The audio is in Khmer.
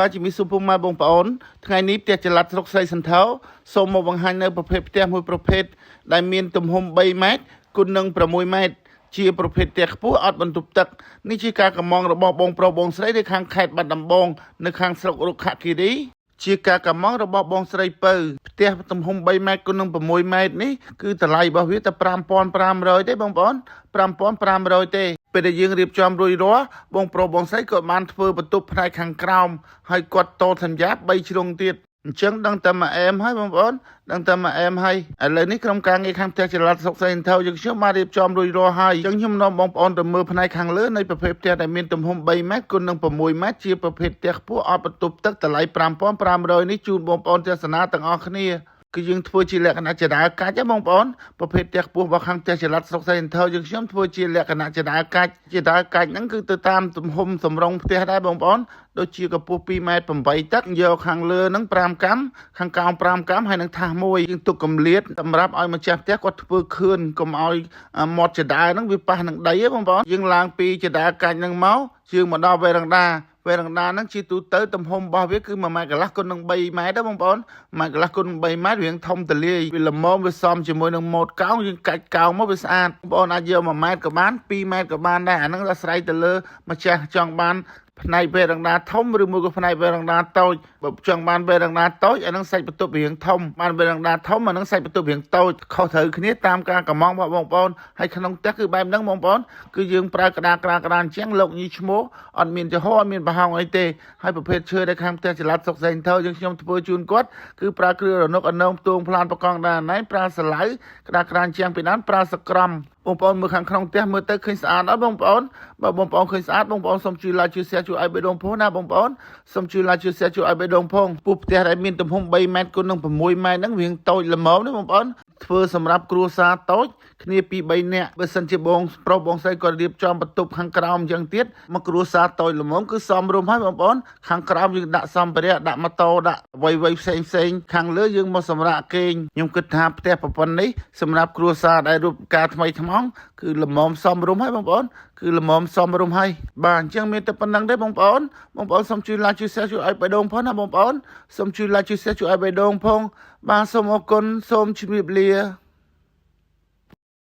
បាទជំរាបសួរពុកម៉ែបងប្អូនថ្ងៃនេះផ្ទះចល័តស្រុកស្រីសន្ធរសូមមកបង្ហាញនៅប្រភេទផ្ទះមួយប្រភេទដែលមានទំហំ3ម៉ែត្រគុណនឹង6ម៉ែត្រជាប្រភេទផ្ទះខ្ពស់អត់បន្ទប់ទឹកនេះជាការកម្មង់របស់បងប្រុសបងស្រីនៅខាងខេត្តបាត់ដំបងនៅខាងស្រុករុក្ខគិរីជាការកម្មង់របស់បងស្រីពៅផ្ទះទំហំ3ម៉ែត្រគុណនឹង6ម៉ែត្រនេះគឺតម្លៃរបស់វាតែ5500ទេបងប្អូន5500ទេពេលដែលយើងរៀបចំរួចរាល់បងប្រុសបងស្រីក៏បានធ្វើបន្ទប់ផ្នែកខាងក្រោមហើយគាត់តសញ្ញា3ជ្រុងទៀតអញ្ចឹងដឹងតែមួយអែមហើយបងប្អូនដឹងតែមួយអែមហើយឥឡូវនេះក្រុមការងារខាងផ្ទះចល័តស្រុកស្រីសន្ធរយើងខ្ញុំបានរៀបចំរួចរាល់ហើយអញ្ចឹងខ្ញុំនាំបងប្អូនទៅមើលផ្នែកខាងលើនៃប្រភេទផ្ទះដែលមានទំហំ3ម៉ែត្រគុណនឹង6ម៉ែត្រជាប្រភេទផ្ទះខ្ពស់អត់បន្ទប់ទឹកតម្លៃ5500នេះជូនបងប្អូនទស្សនាទាំងអស់គ្នាគឺយើងធ្វើជាលក្ខណៈចរាកាច់បងប្អូនប្រភេទផ្ទះខ្ពស់របស់ខាងផ្ទះចល័តស្រុកស្រីសន្ធរយើងខ្ញុំធ្វើជាលក្ខណៈចរាកាច់ហ្នឹងគឺទៅតាមទំហំសម្រងផ្ទះដែរបងប្អូនដូចជាកម្ពស់2ម៉ែត្រ8តឹកយកខាងលើហ្នឹង5កាំខាងក្រោម5កាំហើយនឹងថាសមួយយើងទុកកម្លៀតសម្រាប់ឲ្យម្ចាស់ផ្ទះគាត់ធ្វើខឿនកុំឲ្យមាត់ចដាហ្នឹងវាប៉ះនឹងដីបងប្អូនយើងឡើងពីចដាកាច់ហ្នឹងមកយើងមកដល់វេរ៉ាំដាហ្នឹងជាទូទៅទំហំរបស់វាគឺ1ម៉ែត្រកន្លះគុណនឹង3ម៉ែត្របងប្អូន1ម៉ែត្រកន្លះគុណនឹង3ម៉ែត្ររៀងធំទលាយវាល្មមវាសមជាមួយនឹងម៉ូតកោងយើងកាច់កោងមកវាស្អាតបងប្អូនអាចយក1ម៉ែត្រក៏បាន2ម៉ែត្រក៏បានដែរអាហ្នឹងអាស្រ័យទៅលើម្ចាស់ចង់បានផ្នែកវេរ៉ាំដាធំឬមួយក៏ផ្នែកវេរ៉ាំដាតូចបើចង់បានវេរ៉ាំដាតូចអានឹងសាច់បន្ទប់រៀងធំបានវេរ៉ាំដាធំអានឹងសាច់បន្ទប់រៀងតូចខុសត្រូវគ្នាតាមការកម្មង់របស់បងប្អូនហើយក្នុងផ្ទះគឺបែបហ្នឹងបងប្អូនគឺយើងប្រើក្តារអញ្ចឹងលោកញីឈ្មោះអត់មានចំហអត់មានប្រហោងអីទេហើយប្រភេទឈើដែលខាងផ្ទះចល័តស្រុកស្រីសន្ធរយើងខ្ញុំធ្វើជូនគាត់គឺប្រើគ្រឿងរនុកអនងផ្ទួងផ្លានបកងដាណៃប្រើសាឡៅក្តារអញ្ចឹងពីដើមប្រើសក្រំបងប្អូនមើលខាងក្នុងផ្ទះមើលទៅឃើញស្អាតអត់បងប្អូនបើបងប្អូនឃើញស្អាតបងប្អូនសូមជួយ like ជួយ share ជួយឲ្យបេះដូងផងណាបងប្អូនសូមជួយ like ជួយ share ជួយឲ្យបេះដូងផងពោះផ្ទះដែលមានទំហំ3ម៉ែត្រគុណនឹង6ម៉ែត្រហ្នឹងវាតូចល្មមណាបងប្អូនធ្វើសម្រាប់គ្រួសារតូចគ្នាពី3នាក់បើសិនជាបងប្រុសបងស្រីគាត់រៀបចំបន្ទប់ខាងក្រោមអញ្ចឹងទៀតមកគ្រួសារតូចល្មមគឺសមរម្យហើយបងប្អូនខាងក្រោមយើងដាក់សម្ភារៈដាក់ម៉ូតូដាក់អ្វីផ្សេងខាងលើយើងមកសម្រាប់គេងខ្ញុំគិតថាផ្ទះប្រព័ន្ធនេះសម្រាប់គ្រួសារដែលរូបការថ្មីថ្មោងគឺល្មមសមរម្យហើយបងប្អូនគឺល្មមសមរម្យហើយបាទអញ្ចឹងមានតែប៉ុណ្្នឹងទេបងប្អូនសូមជួយ like ជួយ share ជួយឲ្យបេះដូងផងណាបងប្អូនសូមជួយ like ជួយ share ជួយឲ្យបេះដូងផងបាទសូមអរគុណសូមជម្រាបលា